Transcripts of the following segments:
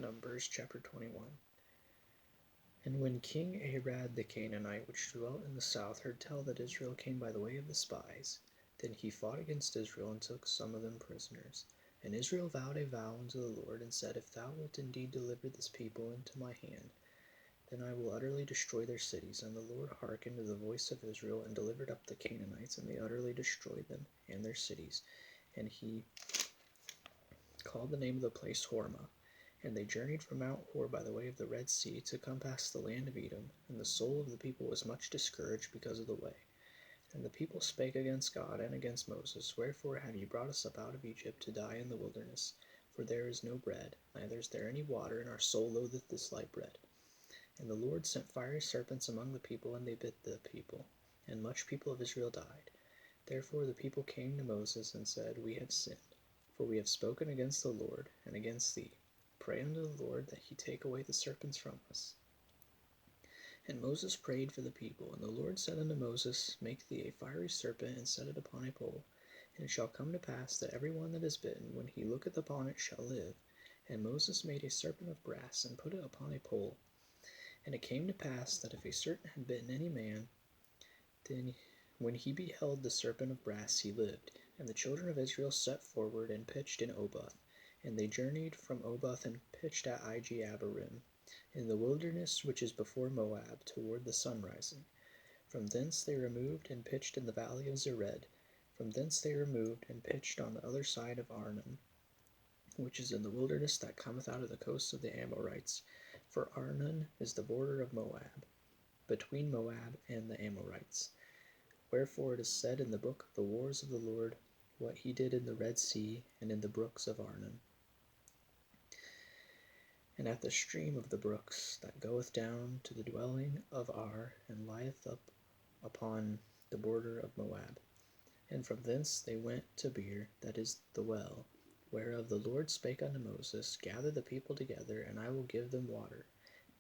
Numbers chapter 21. And when King Arad the Canaanite, which dwelt in the south, heard tell that Israel came by the way of the spies, then he fought against Israel and took some of them prisoners. And Israel vowed a vow unto the Lord, and said, If thou wilt indeed deliver this people into my hand, then I will utterly destroy their cities. And the Lord hearkened to the voice of Israel, and delivered up the Canaanites, and they utterly destroyed them and their cities. And he called the name of the place Hormah. And they journeyed from Mount Hor by the way of the Red Sea to come past the land of Edom, and the soul of the people was much discouraged because of the way. And the people spake against God and against Moses, Wherefore have ye brought us up out of Egypt to die in the wilderness? For there is no bread, neither is there any water, and our soul loatheth this light bread. And the Lord sent fiery serpents among the people, and they bit the people, and much people of Israel died. Therefore the people came to Moses and said, We have sinned, for we have spoken against the Lord and against thee. Pray unto the Lord that he take away the serpents from us. And Moses prayed for the people, and the Lord said unto Moses, Make thee a fiery serpent, and set it upon a pole. And it shall come to pass that every one that is bitten, when he looketh upon it, shall live. And Moses made a serpent of brass, and put it upon a pole. And it came to pass that if a serpent had bitten any man, then when he beheld the serpent of brass, he lived. And the children of Israel set forward and pitched in Oboth. And they journeyed from Oboth and pitched at Ije-abarim, in the wilderness which is before Moab, toward the sunrising. From thence they removed and pitched in the valley of Zered. From thence they removed and pitched on the other side of Arnon, which is in the wilderness that cometh out of the coast of the Amorites. For Arnon is the border of Moab, between Moab and the Amorites. Wherefore it is said in the book of the wars of the Lord, what he did in the Red Sea and in the brooks of Arnon, and at the stream of the brooks that goeth down to the dwelling of Ar, and lieth up upon the border of Moab. And from thence they went to Beer, that is the well, whereof the Lord spake unto Moses, Gather the people together, and I will give them water.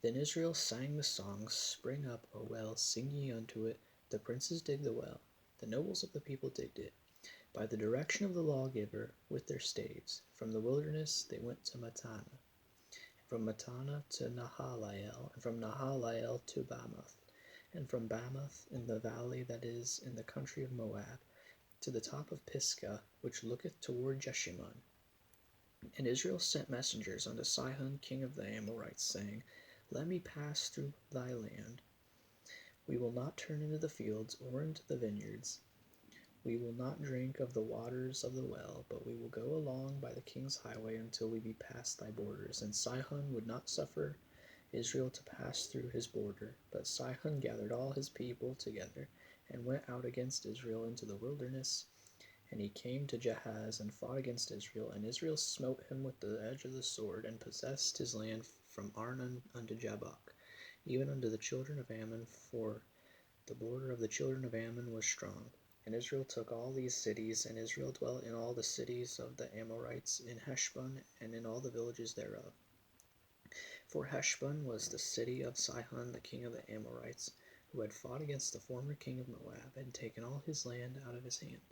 Then Israel sang the song, Spring up, O well, sing ye unto it. The princes dig the well, the nobles of the people digged it. By the direction of the lawgiver with their staves, from the wilderness they went to Mattanah, from Mattanah to Nahaliel, and from Nahaliel to Bamoth, and from Bamoth in the valley that is in the country of Moab, to the top of Pisgah, which looketh toward Jeshimon. And Israel sent messengers unto Sihon king of the Amorites, saying, Let me pass through thy land. We will not turn into the fields or into the vineyards. We will not drink of the waters of the well, but we will go along by the king's highway until we be past thy borders. And Sihon would not suffer Israel to pass through his border. But Sihon gathered all his people together, and went out against Israel into the wilderness. And he came to Jahaz, and fought against Israel. And Israel smote him with the edge of the sword, and possessed his land from Arnon unto Jabbok, even unto the children of Ammon, for the border of the children of Ammon was strong. And Israel took all these cities, and Israel dwelt in all the cities of the Amorites, in Heshbon, and in all the villages thereof. For Heshbon was the city of Sihon the king of the Amorites, who had fought against the former king of Moab, and taken all his land out of his hand,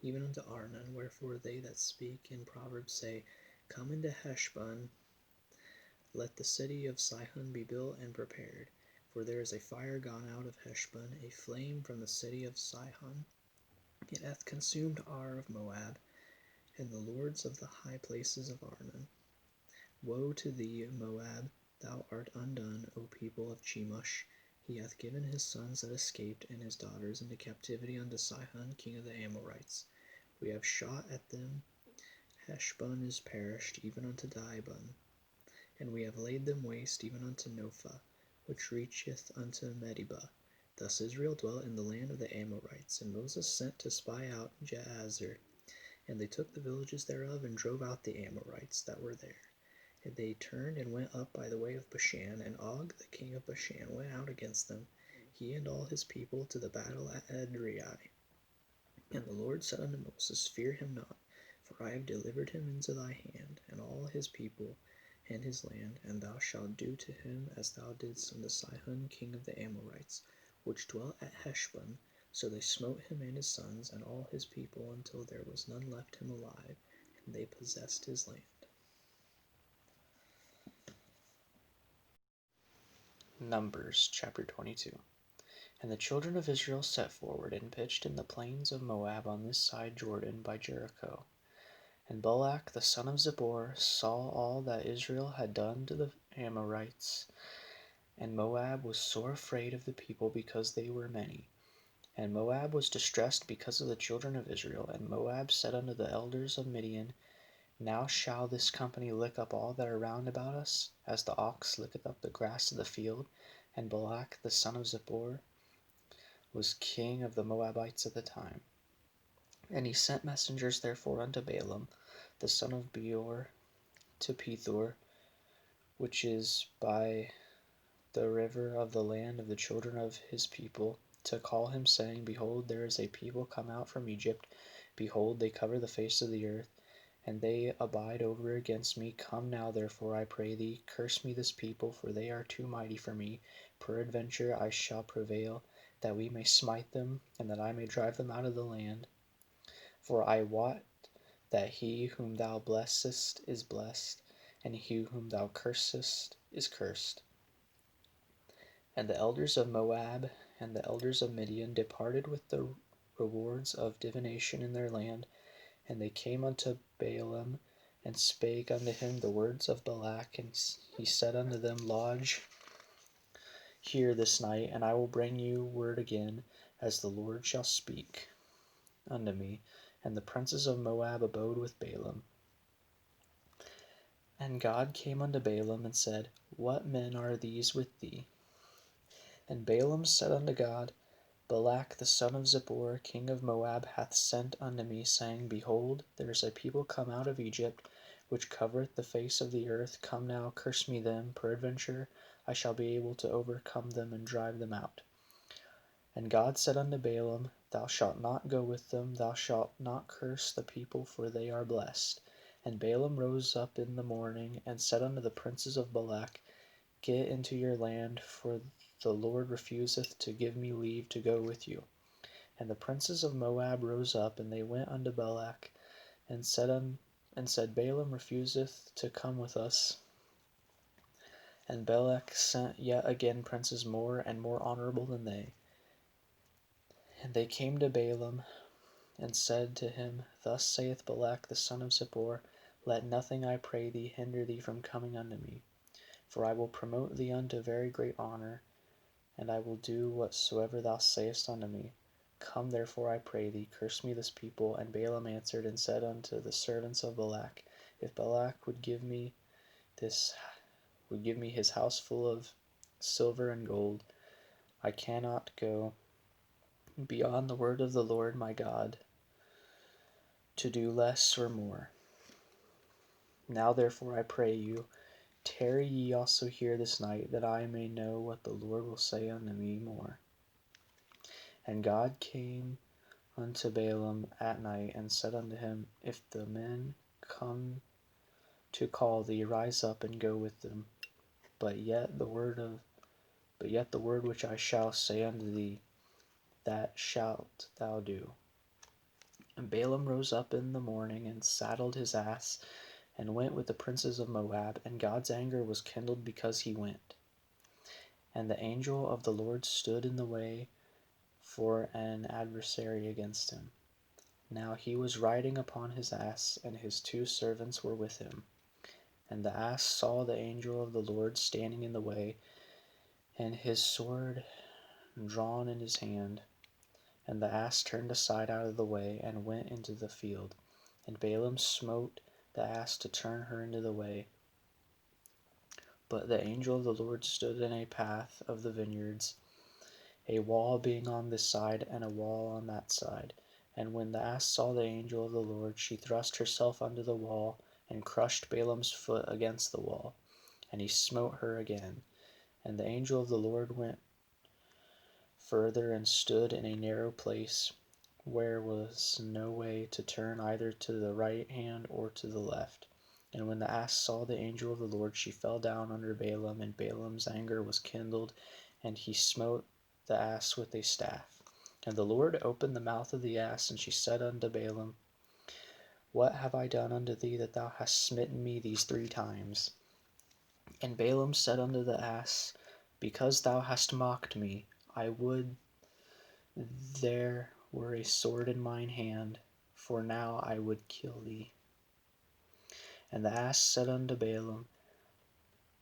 even unto Arnon. Wherefore they that speak in Proverbs say, Come into Heshbon, let the city of Sihon be built and prepared. For there is a fire gone out of Heshbon, a flame from the city of Sihon. It hath consumed Ar of Moab, and the lords of the high places of Arnon. Woe to thee, Moab! Thou art undone, O people of Chemosh. He hath given his sons that escaped, and his daughters into captivity unto Sihon king of the Amorites. We have shot at them. Heshbon is perished, even unto Dibon. And we have laid them waste, even unto Nophah, which reacheth unto Medeba. Thus Israel dwelt in the land of the Amorites. And Moses sent to spy out Jahazer. And they took the villages thereof, and drove out the Amorites that were there. And they turned and went up by the way of Bashan, and Og the king of Bashan went out against them, he and all his people, to the battle at Edrei. And the Lord said unto Moses, Fear him not, for I have delivered him into thy hand, and all his people, and his land, and thou shalt do to him as thou didst unto Sihon king of the Amorites, which dwelt at Heshbon. So they smote him and his sons, and all his people, until there was none left him alive, and they possessed his land. Numbers chapter 22. And the children of Israel set forward and pitched in the plains of Moab on this side Jordan by Jericho. And Balak the son of Zippor saw all that Israel had done to the Amorites. And Moab was sore afraid of the people because they were many. And Moab was distressed because of the children of Israel. And Moab said unto the elders of Midian, Now shall this company lick up all that are round about us, as the ox licketh up the grass of the field. And Balak the son of Zippor was king of the Moabites at the time. And he sent messengers therefore unto Balaam the son of Beor to Pethor, which is by the river of the land of the children of his people, to call him, saying, Behold, there is a people come out from Egypt. Behold, they cover the face of the earth, and they abide over against me. Come now, therefore, I pray thee, curse me this people, for they are too mighty for me. Peradventure I shall prevail, that we may smite them, and that I may drive them out of the land. For I wot that he whom thou blessest is blessed, and he whom thou cursest is cursed. And the elders of Moab and the elders of Midian departed with the rewards of divination in their land, and they came unto Balaam, and spake unto him the words of Balak, and he said unto them, Lodge here this night, and I will bring you word again, as the Lord shall speak unto me. And the princes of Moab abode with Balaam. And God came unto Balaam, and said, What men are these with thee? And Balaam said unto God, Balak the son of Zippor, king of Moab, hath sent unto me, saying, Behold, there is a people come out of Egypt, which covereth the face of the earth. Come now, curse me them, peradventure I shall be able to overcome them and drive them out. And God said unto Balaam, Thou shalt not go with them, thou shalt not curse the people, for they are blessed. And Balaam rose up in the morning, and said unto the princes of Balak, Get into your land, for the Lord refuseth to give me leave to go with you. And the princes of Moab rose up, and they went unto Balak, and said, Balaam refuseth to come with us. And Balak sent yet again princes more and more honorable than they. And they came to Balaam, and said to him, Thus saith Balak the son of Zippor, Let nothing, I pray thee, hinder thee from coming unto me. For I will promote thee unto very great honor, and I will do whatsoever thou sayest unto me. Come therefore, I pray thee, curse me this people. And Balaam answered and said unto the servants of Balak, If Balak would give me his house full of silver and gold, I cannot go beyond the word of the Lord my God to do less or more. Now therefore I pray you, tarry ye also here this night, that I may know what the Lord will say unto me more. And God came unto Balaam at night, and said unto him, If the men come to call thee, rise up and go with them. But yet the word which I shall say unto thee, that shalt thou do. And Balaam rose up in the morning, and saddled his ass, and went with the princes of Moab, and God's anger was kindled because he went. And the angel of the Lord stood in the way for an adversary against him. Now he was riding upon his ass, and his 2 servants were with him. And the ass saw the angel of the Lord standing in the way, and his sword drawn in his hand. And the ass turned aside out of the way, and went into the field. And Balaam smote the ass to turn her into the way. But the angel of the Lord stood in a path of the vineyards, a wall being on this side, and a wall on that side. And when the ass saw the angel of the Lord, she thrust herself under the wall, and crushed Balaam's foot against the wall. And he smote her again. And the angel of the Lord went further, and stood in a narrow place, where was no way to turn either to the right hand or to the left. And when the ass saw the angel of the Lord, she fell down under Balaam, and Balaam's anger was kindled, and he smote the ass with a staff. And the Lord opened the mouth of the ass, and she said unto Balaam, What have I done unto thee, that thou hast smitten me these 3 times? And Balaam said unto the ass, Because thou hast mocked me, I would there were a sword in mine hand, for now I would kill thee. And the ass said unto Balaam,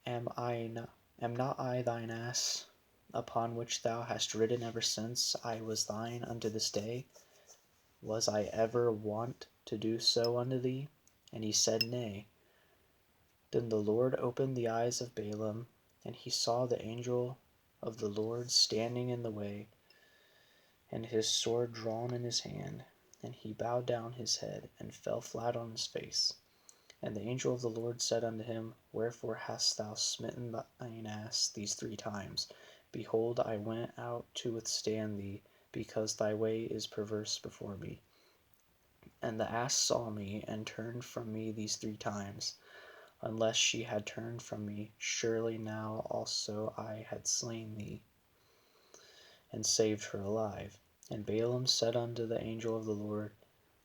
Am not I thine ass, upon which thou hast ridden ever since I was thine unto this day? Was I ever wont to do so unto thee? And he said, Nay. Then the Lord opened the eyes of Balaam, and he saw the angel of the Lord standing in the way, and his sword drawn in his hand. And he bowed down his head, and fell flat on his face. And the angel of the Lord said unto him, Wherefore hast thou smitten thine ass these 3 times? Behold, I went out to withstand thee, because thy way is perverse before me. And the ass saw me, and turned from me these 3 times. Unless she had turned from me, surely now also I had slain thee, and saved her alive. And Balaam said unto the angel of the Lord,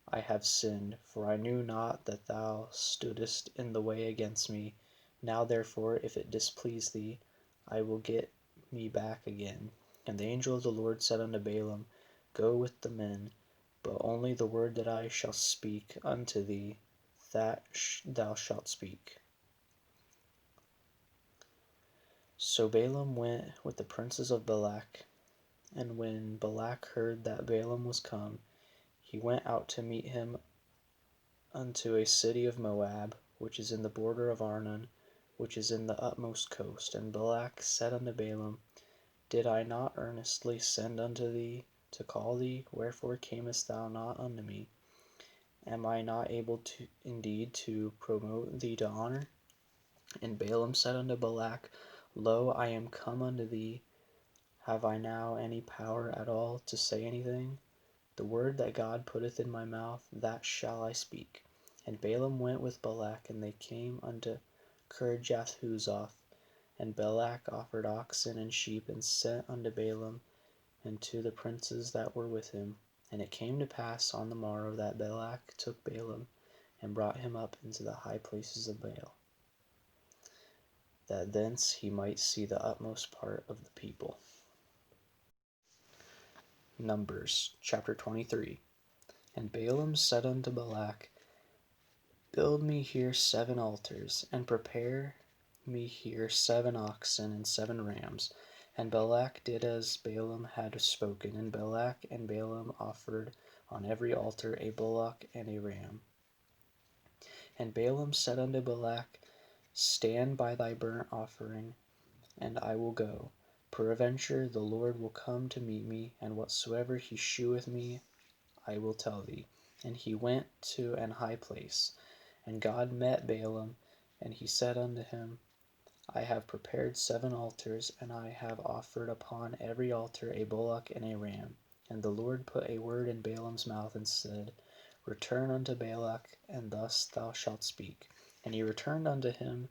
I have sinned, for I knew not that thou stoodest in the way against me. Now therefore, if it displease thee, I will get me back again. And the angel of the Lord said unto Balaam, Go with the men, but only the word that I shall speak unto thee, that thou shalt speak. So Balaam went with the princes of Balak, and when Balak heard that Balaam was come, he went out to meet him unto a city of Moab, which is in the border of Arnon, which is in the utmost coast. And Balak said unto Balaam, Did I not earnestly send unto thee to call thee? Wherefore camest thou not unto me? Am I not able indeed to promote thee to honor? And Balaam said unto Balak, Lo, I am come unto thee. Have I now any power at all to say anything? The word that God putteth in my mouth, that shall I speak. And Balaam went with Balak, and they came unto Kirjath-huzoth. And Balak offered oxen and sheep, and sent unto Balaam and to the princes that were with him. And it came to pass on the morrow that Balak took Balaam, and brought him up into the high places of Baal, that thence he might see the utmost part of the people. Numbers chapter 23. And Balaam said unto Balak, Build me here 7 altars, and prepare me here 7 oxen and 7 rams. And Balak did as Balaam had spoken, and Balak and Balaam offered on every altar a bullock and a ram. And Balaam said unto Balak, Stand by thy burnt offering, and I will go. Peradventure the Lord will come to meet me, and whatsoever he sheweth me I will tell thee. And he went to an high place. And God met Balaam, and he said unto him, I have prepared 7 altars, and I have offered upon every altar a bullock and a ram. And the Lord put a word in Balaam's mouth, and said, Return unto Balak, and thus thou shalt speak. And he returned unto him,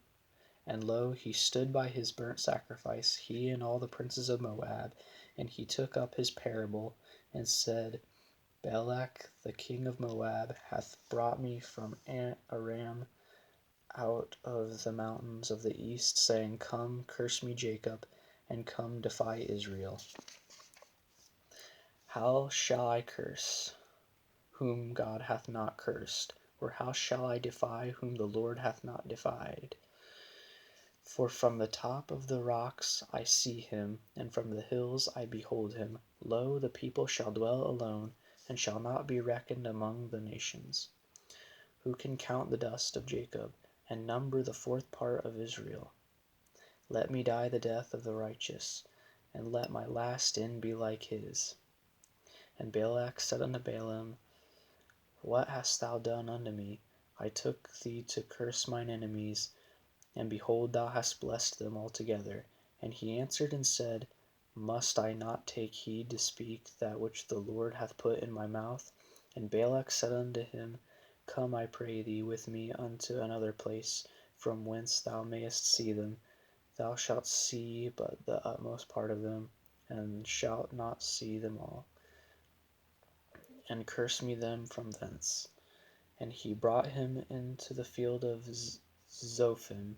and lo, he stood by his burnt sacrifice, he and all the princes of Moab. And he took up his parable, and said, Balak the king of Moab hath brought me from Aram out of the mountains of the east, saying, Come, curse me Jacob, and come, defy Israel. How shall I curse whom God hath not cursed? Or how shall I defy whom the Lord hath not defied? For from the top of the rocks I see him, and from the hills I behold him. Lo, the people shall dwell alone, and shall not be reckoned among the nations. Who can count the dust of Jacob, and number the 4th part of Israel? Let me die the death of the righteous, and let my last end be like his. And Balak said unto Balaam, What hast thou done unto me? I took thee to curse mine enemies, and behold, thou hast blessed them altogether. And he answered and said, Must I not take heed to speak that which the Lord hath put in my mouth? And Balak said unto him, Come, I pray thee, with me unto another place, from whence thou mayest see them. Thou shalt see but the utmost part of them, and shalt not see them all. And curse me them from thence. And he brought him into the field of Zophim,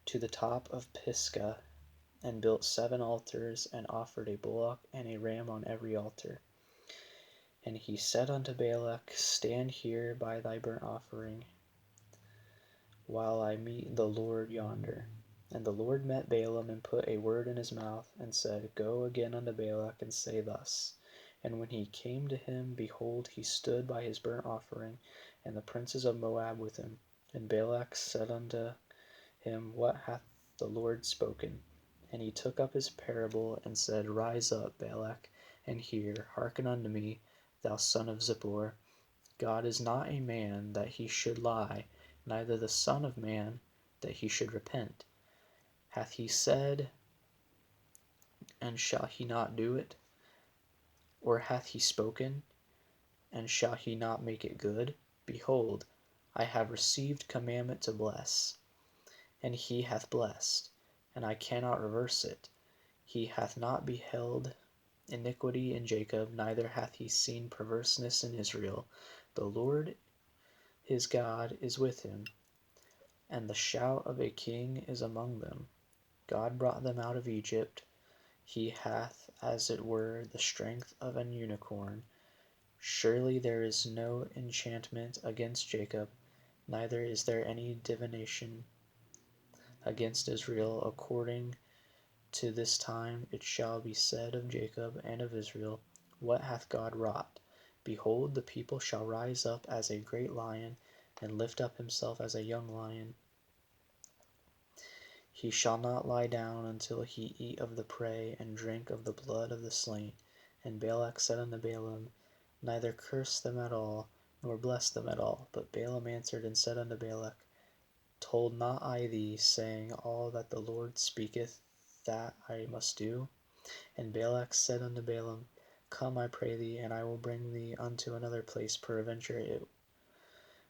to the top of Pisgah, and built 7 altars, and offered a bullock and a ram on every altar. And he said unto Balak, Stand here by thy burnt offering, while I meet the Lord yonder. And the Lord met Balaam, and put a word in his mouth, and said, Go again unto Balak, and say thus. And when he came to him, behold, he stood by his burnt offering, and the princes of Moab with him. And Balak said unto him, What hath the Lord spoken? And he took up his parable, and said, Rise up, Balak, and hear. Hearken unto me, thou son of Zippor. God is not a man that he should lie, neither the Son of Man that he should repent. Hath he said, and shall he not do it? Or hath he spoken, and shall he not make it good? Behold, I have received commandment to bless, and he hath blessed, and I cannot reverse it. He hath not beheld iniquity in Jacob, neither hath he seen perverseness in Israel. The Lord his God is with him, and the shout of a king is among them. God brought them out of Egypt. He hath, as it were, the strength of an unicorn. Surely there is no enchantment against Jacob, neither is there any divination against Israel. According to this time it shall be said of Jacob and of Israel, What hath God wrought? Behold, the people shall rise up as a great lion, and lift up himself as a young lion. He shall not lie down until he eat of the prey, and drink of the blood of the slain. And Balak said unto Balaam, Neither curse them at all, nor bless them at all. But Balaam answered and said unto Balak, Told not I thee, saying, All that the Lord speaketh, that I must do? And Balak said unto Balaam, Come, I pray thee, and I will bring thee unto another place. Peradventure it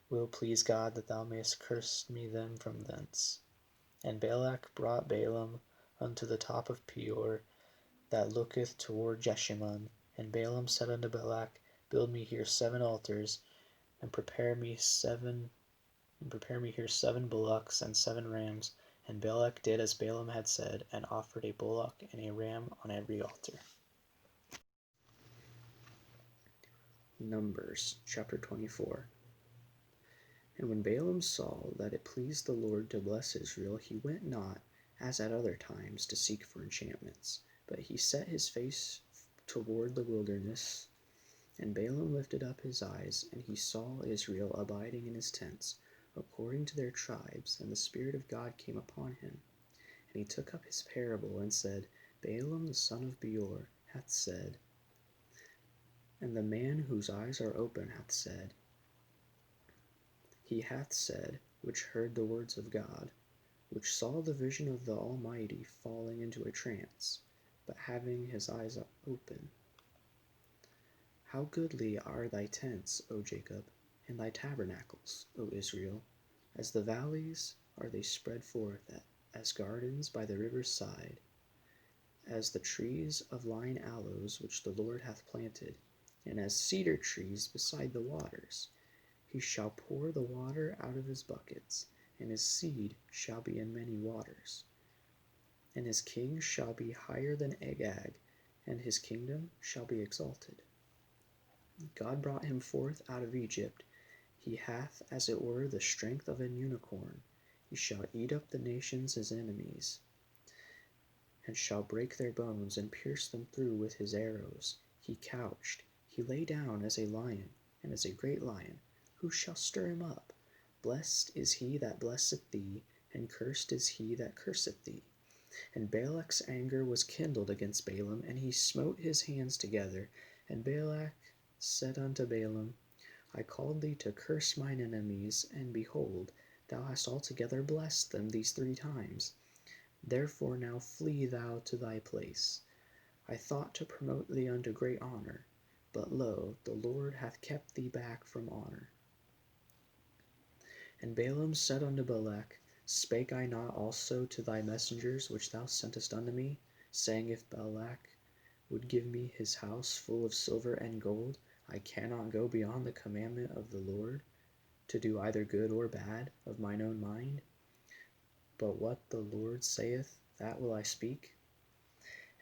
will please God that thou mayest curse me them from thence. And Balak brought Balaam unto the top of Peor, that looketh toward Jeshimon. And Balaam said unto Balak, Build me here 7 altars, and prepare me here 7 bullocks and 7 rams. And Balak did as Balaam had said, and offered a bullock and a ram on every altar. Numbers chapter 24. And when Balaam saw that it pleased the Lord to bless Israel, he went not, as at other times, to seek for enchantments, but he set his face toward the wilderness. And Balaam lifted up his eyes, and he saw Israel abiding in his tents, according to their tribes, and the Spirit of God came upon him. And he took up his parable, and said, Balaam the son of Beor hath said, and the man whose eyes are open hath said, He hath said, which heard the words of God, which saw the vision of the Almighty falling into a trance, but having his eyes open. How goodly are thy tents, O Jacob, and thy tabernacles, O Israel! As the valleys are they spread forth, as gardens by the river's side, as the trees of lign aloes which the Lord hath planted, and as cedar trees beside the waters. He shall pour the water out of his buckets, and his seed shall be in many waters. And his king shall be higher than Agag, and his kingdom shall be exalted. God brought him forth out of Egypt. He hath, as it were, the strength of an unicorn. He shall eat up the nations his enemies, and shall break their bones, and pierce them through with his arrows. He couched, he lay down as a lion, and as a great lion. Who shall stir him up? Blessed is he that blesseth thee, and cursed is he that curseth thee. And Balak's anger was kindled against Balaam, and he smote his hands together. And Balak said unto Balaam, I called thee to curse mine enemies, and behold, thou hast altogether blessed them these 3 times. Therefore now flee thou to thy place. I thought to promote thee unto great honor, but lo, the Lord hath kept thee back from honor. And Balaam said unto Balak, Spake I not also to thy messengers which thou sentest unto me, saying, If Balak would give me his house full of silver and gold, I cannot go beyond the commandment of the Lord, to do either good or bad of mine own mind? But what the Lord saith, that will I speak.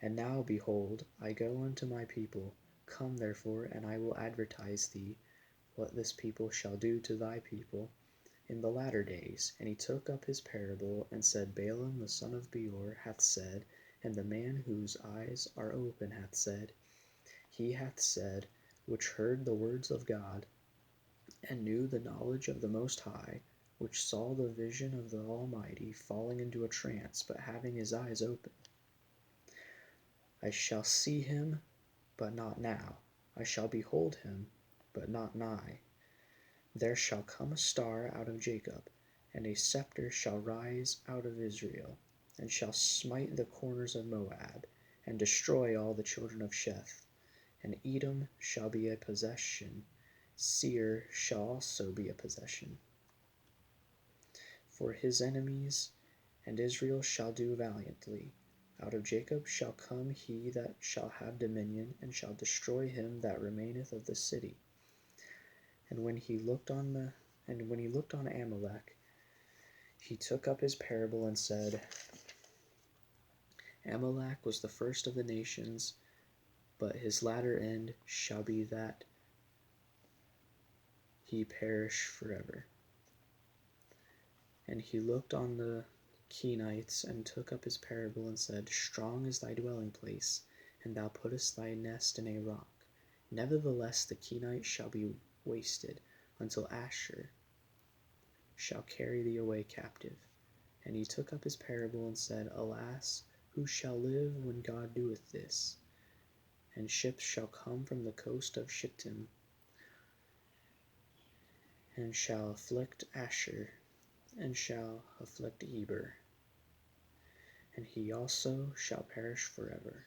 And now, behold, I go unto my people. Come therefore, and I will advertise thee what this people shall do to thy people in the latter days. And he took up his parable, and said, Balaam the son of Beor hath said, and the man whose eyes are open hath said, he hath said, which heard the words of God, and knew the knowledge of the Most High, which saw the vision of the Almighty, falling into a trance, but having his eyes open. I shall see him, but not now. I shall behold him, but not nigh. There shall come a star out of Jacob, and a scepter shall rise out of Israel, and shall smite the corners of Moab, and destroy all the children of Sheth. And Edom shall be a possession, Seir shall also be a possession for his enemies, and Israel shall do valiantly. Out of Jacob shall come he that shall have dominion, and shall destroy him that remaineth of the city. And when he looked on Amalek, he took up his parable and said, Amalek was the first of the nations, but his latter end shall be that he perish forever. And he looked on the Kenites, and took up his parable, and said, Strong is thy dwelling place, and thou puttest thy nest in a rock. Nevertheless the Kenites shall be wasted, until Ashur shall carry thee away captive. And he took up his parable, and said, Alas, who shall live when God doeth this? And ships shall come from the coast of Shittim, and shall afflict Ashur, and shall afflict Eber, and he also shall perish forever.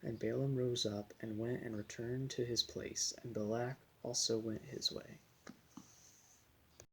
And Balaam rose up, and went and returned to his place, and Balak also went his way.